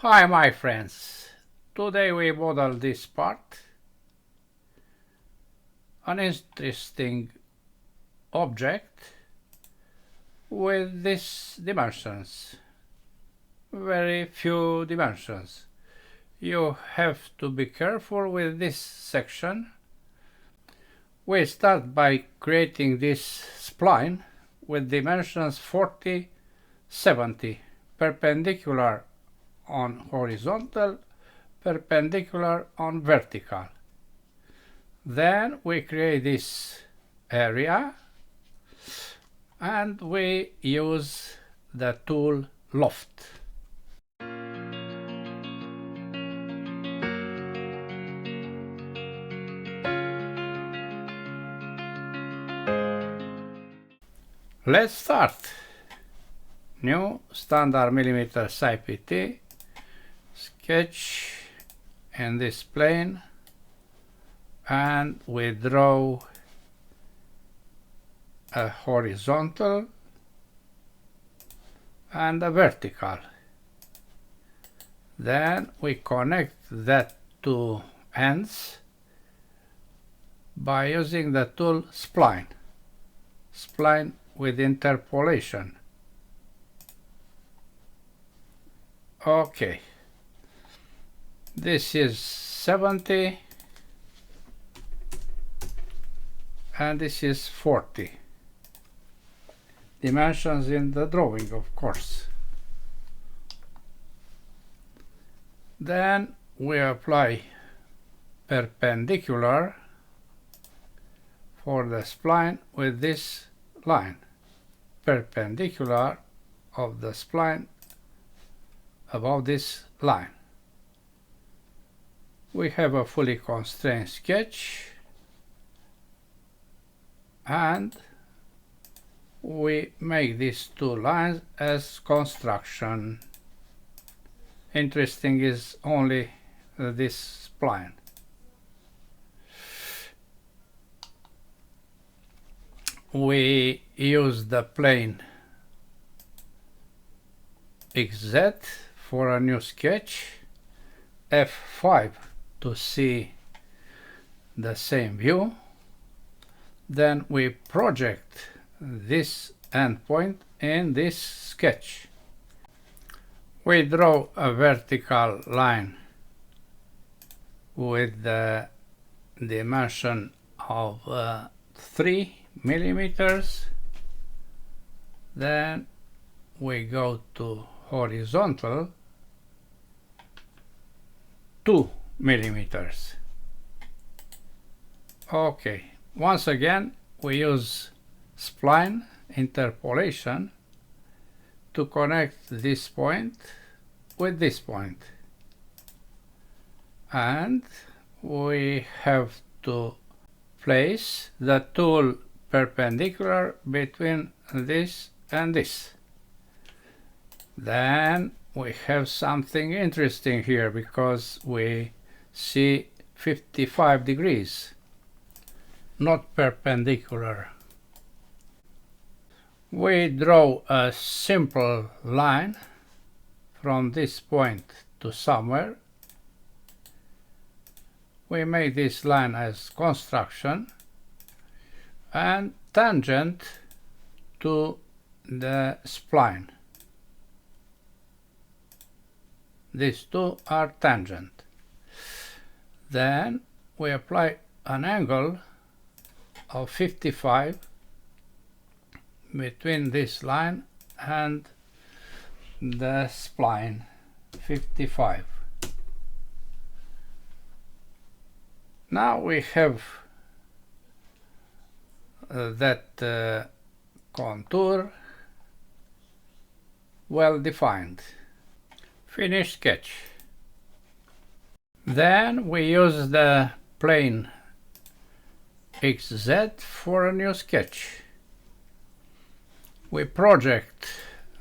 Hi my friends, today we model this part, an interesting object with these dimensions, very few dimensions. You have to be careful with this section. We start by creating this spline with dimensions 40, 70, perpendicular on horizontal, perpendicular on vertical. Then we create this area and we use the tool Loft. Let's start. New standard millimeters IPT, sketch in this plane, and we draw a horizontal and a vertical. Then we connect that two ends by using the tool spline. Spline with interpolation. Okay, this is 70 and this is 40. Dimensions in the drawing, of course. Then we apply perpendicular for the spline with this line. Perpendicular of the spline above this line. We have a fully constrained sketch and we make these two lines as construction. Interesting is only this spline. We use the plane XZ for a new sketch, F5 to see the same view. Then we project this endpoint in this sketch. We draw a vertical line with the dimension of 3 millimeters. Then we go to horizontal 2 millimeters. Okay, once again we use spline interpolation to connect this point with this point, and we have to place the tool perpendicular between this and this. Then we have something interesting here because we see 55 degrees, not perpendicular. We draw a simple line from this point to somewhere. We make this line as construction and tangent to the spline. These two are tangent. Then we apply an angle of 55 between this line and the spline, 55. Now we have that contour well defined. Finish sketch. Then we use the plane XZ for a new sketch. We project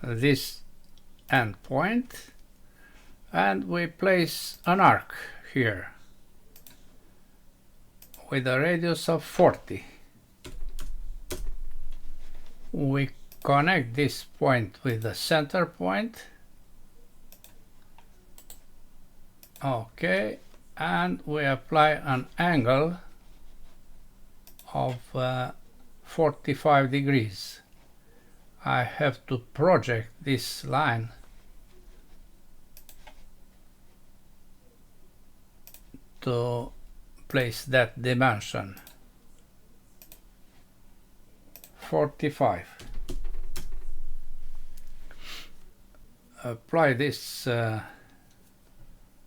this endpoint and we place an arc here with a radius of 40. We connect this point with the center point Okay, and we apply an angle of 45 degrees. I have to project this line to place that dimension. 45. Apply this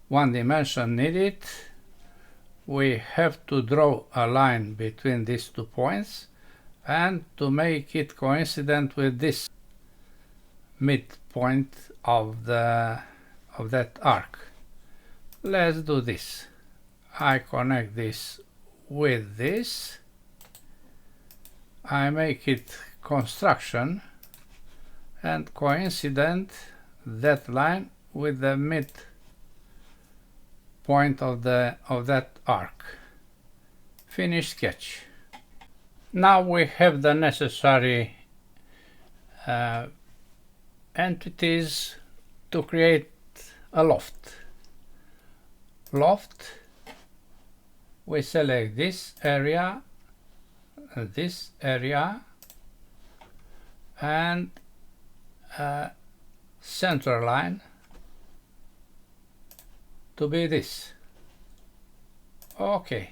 one dimension needed. We have to draw a line between these 2 points and to make it coincident with this midpoint of that arc. Let's do this. I connect this with this. I make it construction and coincident that line with the mid point of that arc. Finish sketch. Now we have the necessary entities to create a loft. Loft, we select this area, and center line to be this. Okay.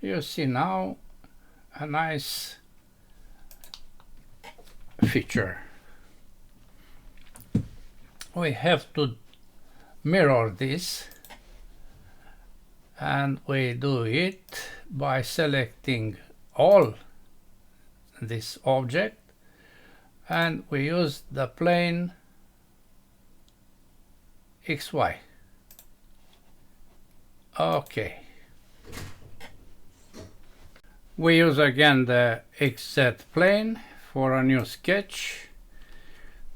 You see now a nice feature. We have to mirror this, and we do it by selecting all this object, and we use the plane XY. Okay. We use again the XZ plane for a new sketch.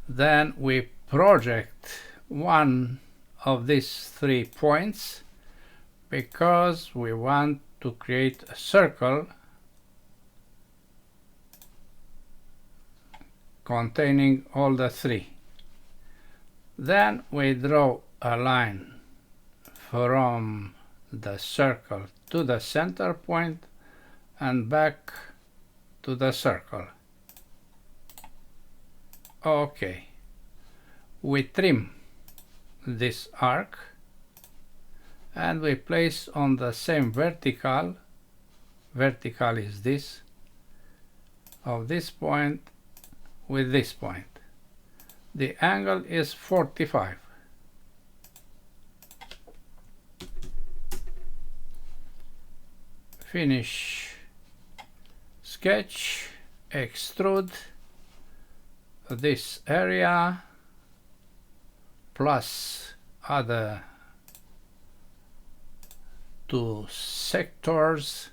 Then we project one of these 3 points because we want to create a circle containing all the 3. Then we draw a line from the circle to the center point and back to the circle. Okay. We trim this arc and we place on the same vertical is this, of this point with this point. The angle is 45. Finish sketch, extrude this area plus other 2 sectors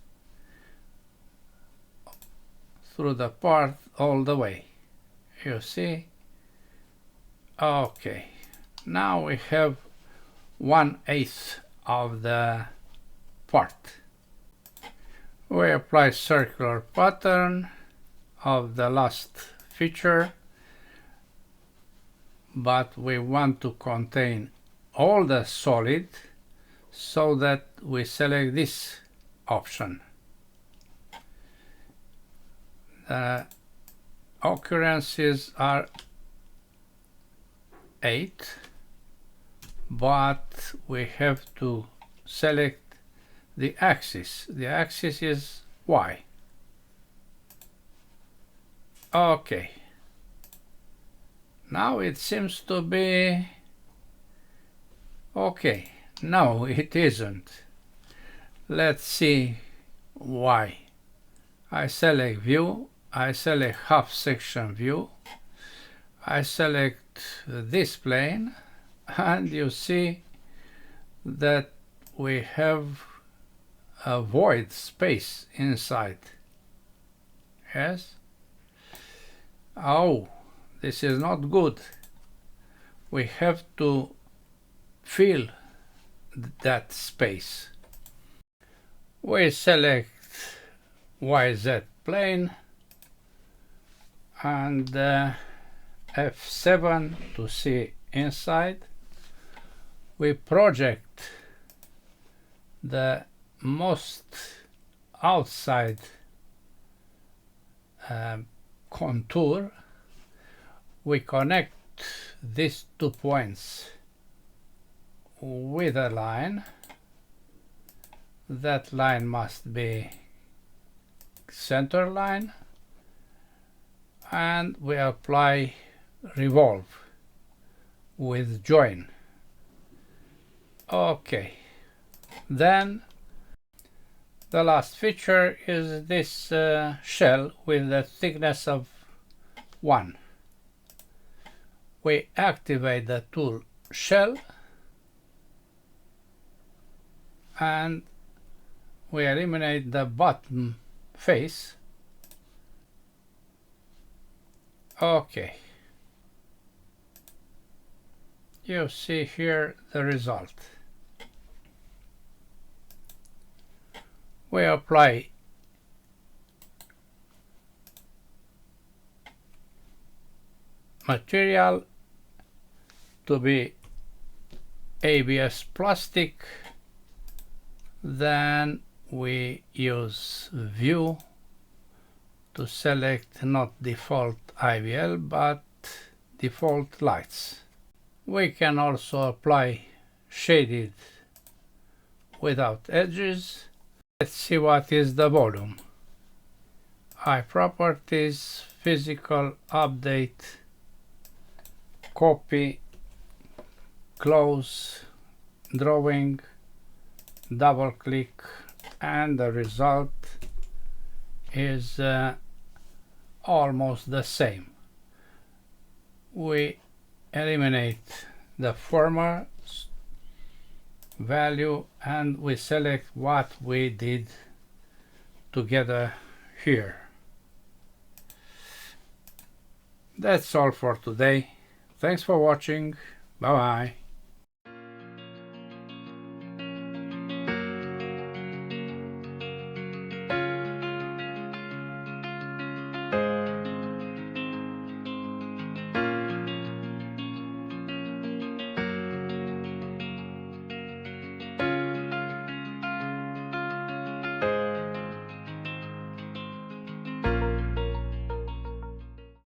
through the part all the way. You see? Okay. Now we have 1/8 of the part. We apply circular pattern of the last feature, but we want to contain all the solid, so that we select this option. The occurrences are 8, but we have to select the axis. The axis is Y. Okay. Now it seems to be okay. No, it isn't. Let's see why. I select view, I select half section view, I select this plane, and you see that we have a void space inside. Yes? Oh, this is not good. We have to fill that space. We select YZ plane and F7 to see inside. we project the most outside contour. We connect these 2 points with a line. That line must be center line, and we apply revolve with join. Okay, then the last feature is this shell with a thickness of 1. We activate the tool shell and we eliminate the bottom face. Okay, you see here the result. We apply material to be ABS plastic, then we use view to select not default IVL but default lights. We can also apply shaded without edges. Let's see what is the volume. Eye properties, physical update, copy, close, drawing, double click, and the result is almost the same. We eliminate the former value and we select what we did together here. That's all for today. Thanks for watching. Bye bye.